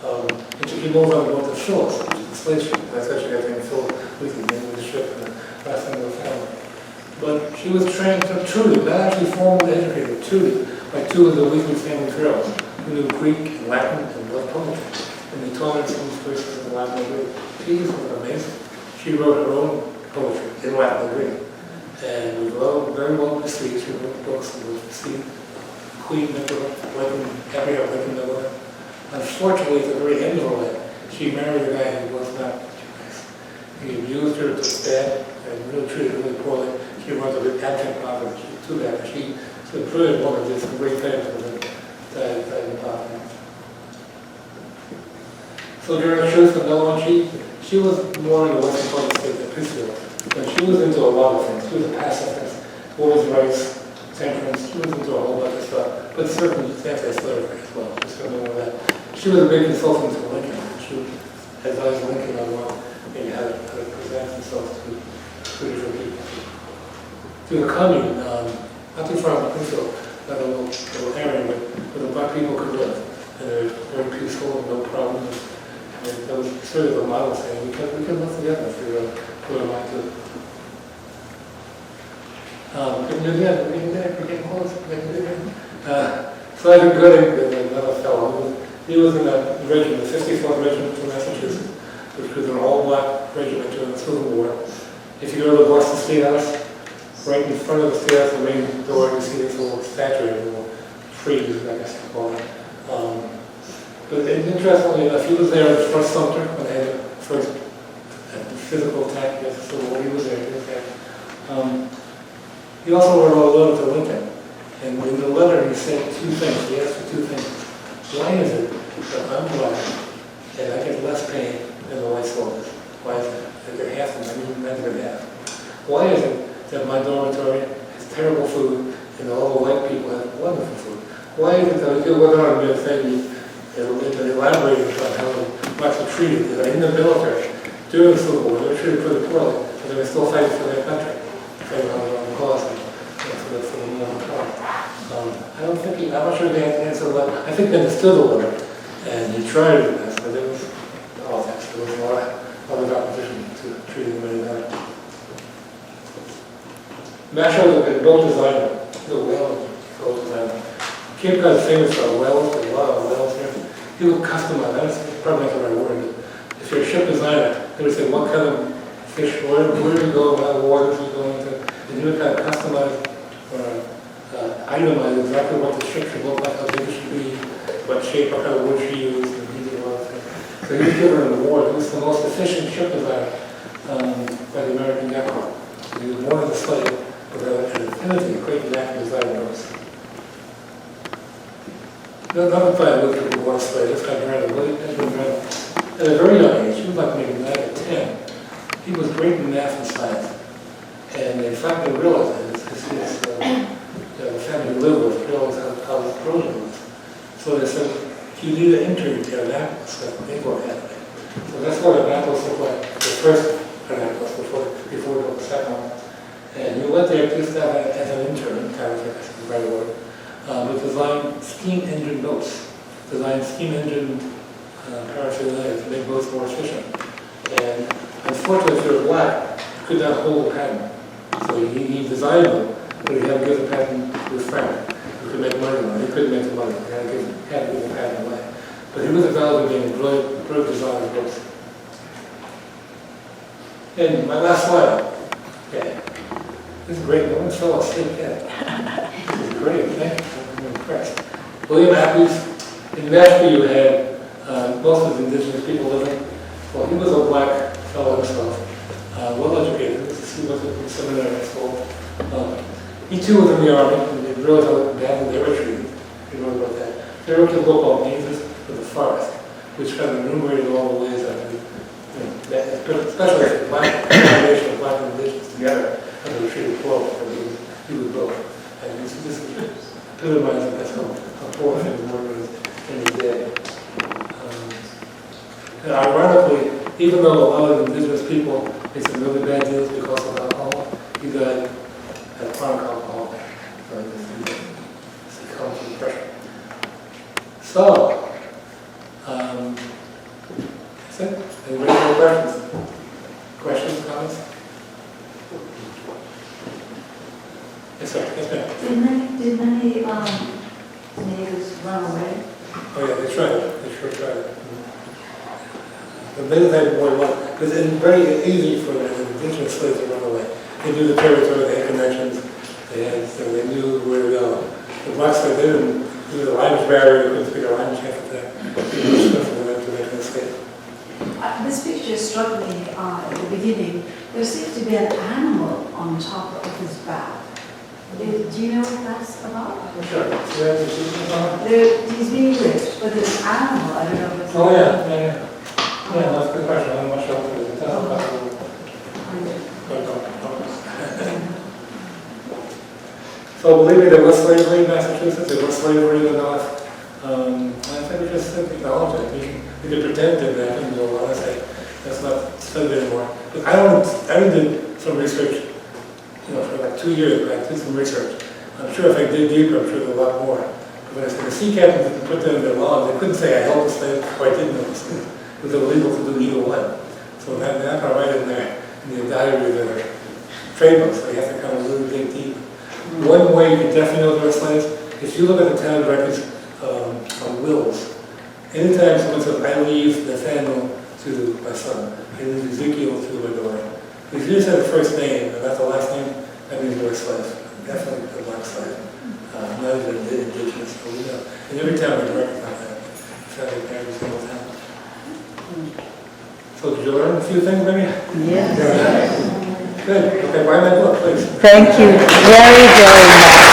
And she moved on to go to Phyllis, the slave ship. That's how she got named Phyllis Weekly, name of the ship, and the last name of the family. But she was trained, tutored, not actually formally educated, tutored by two of the Weekly family girls who knew Greek and Latin and loved poetry. And they taught her some verses in Latin and Greek. She was amazing. She wrote her own poetry in Latin and Greek. And was very well received. She wrote books and was received. Queen Nicola, Gabrielle Lincoln Miller. Unfortunately, at the very end of her life, she married a guy who was not Jewish. He abused her to the bed and really treated her really poorly. She runs a big abject poverty. She was too bad. She's a brilliant woman, did some great things with died in poverty. So during the truth of no one, she was more in the western part of the state than Pittsfield. But she was into a lot of things. She was a pacifist, women's rights, temperance. She was into a whole bunch of stuff. But certainly anti-slavery as well. Just remember that. She was a big consultant to Lincoln. She advised Lincoln on how to present himself to different people. To the commune, not too far from Pittsfield, not a little area where the black people could live. And they were very peaceful, no problems. And that was sort of a model saying we can live together if we really put our mind to it. We're getting close. So I had a good another fellow. He was in a regiment, the 54th Regiment from Massachusetts, which was an all-black regiment during the Civil War. If you go to the Boston State House, right in front of the State House, the main door, you see this little statue, a little frieze, I guess you call it. But interestingly enough, he was there in the first Sumter when they had the first physical attack against the Civil War. He was there. He also wrote a letter to Lincoln. And in the letter, he said two things. He asked for two things. Why is it that I'm black and I get less pain than the white soldiers? Why is it? I get half of them, I get half. Why is it that my dormitory has terrible food and all the white people have wonderful food? Why is it that it went on to say that elaborated on how the blacks were treated in the military during the Civil War? They were treated pretty poorly, but they were still fighting for their country, fighting on their own cause and for the long cause. I don't think I'm not sure they answered the letter. I think they understood the letter, and he tried to do this, but there was politics. There was a lot of other opposition to treating them any better. Masher was a boat designer, the whale boat designer. Cape Cod is famous for whales, there's a lot of whales here. He would customize, that's probably not the right word. If you're a ship designer, they would say what kind of fish, where do you go, what waters you go into, and he would kind of customize itemize exactly what the ship should look like, how big it should be, what shape or kind of wood she used, and he did a lot of things. So he was given an award. He was the most efficient ship designer by the American Government. So he was more of the slave, but an affinity, a great knack for designing those. Another guy I looked at the war slave, this guy Brandon, at a very young age, he was like maybe 9 or 10, he was great in math and science. And in fact, they realized that the family he lived with realized how brilliant he was. So they said, you need an intern to Annapolis, like they were at it. So that's what Annapolis looked like, the first Annapolis before the second one. And you went there just as an intern, kind of, I guess is the right word, to design steam engine boats, design steam engine paraphernalia to make boats more efficient. And unfortunately, if you're black, you could not hold a patent. So he designed them, but he had to give the patent to his friend who could make money on it. He couldn't make the money, he had to give the patent away. But he was acknowledged as being a brilliant designer of books. And my last slide. Okay. This is great. No one fell asleep yet. This is great. Thank you. I'm impressed. William Apples, in Nashville you had most of the indigenous people living. Well, he was a black fellow himself, well educated. He went to seminary at school. He too was in the army, and he realized how badly they were treated. He wrote about that. They wrote a book called Jesus of the Forest, which kind of enumerated all the ways that especially the black combination of black and indigenous together, and they were treated poorly. He was both. And this epitomizes that's how poor things were in his day. And ironically, even though a lot of indigenous people made some really bad deals because of alcohol, he died at chronic alcohol. So he comes from pressure. So, that's it. Anybody have questions? Questions, comments? Yes, sir. Yes, ma'am. Did many natives run away? Oh, yeah, they tried it. They sure tried it. The natives had more luck. Because it's very easy for the indigenous slaves to run away. They knew the territory, they had connections, they knew where to go. The black slaves, they didn't do the language barrier, they couldn't speak a language half the time. It was expensive for them to make an escape. This picture struck me at the beginning. There seems to be an animal on top of his back. Do you know what that's about? Sure. He's being whipped, but there's an animal. I don't know if it's... Oh, yeah. Yeah, that's a good question. I'm not sure what it is. So believe me, there was slavery in Massachusetts, there was slavery in the North. I think we just acknowledge it. We could pretend that happened, but I say that's not studied anymore. But I did some research, for like 2 years back, did some research. I'm sure if I dig deeper, I'm sure there's a lot more. But when I said the sea captains didn't put them in their laws, they couldn't say I held the slave or I didn't hold the slave. It was illegal to do either one. So they're not going to write in there in the diary of their trade books. So you have to kind of really dig deep. One way you can definitely know there were slaves, if you look at the town records on wills, anytime someone says, I leave Nathaniel to my son, I leave Ezekiel to my daughter. If you just have the first name and not the last name, that means you're a slave. Definitely a black slave. Not even indigenous, but we know. And every town we recognize that. It's every single town. So did you learn a few things, maybe? Yes. Good. Okay, buy my book, please. Thank you very, very much.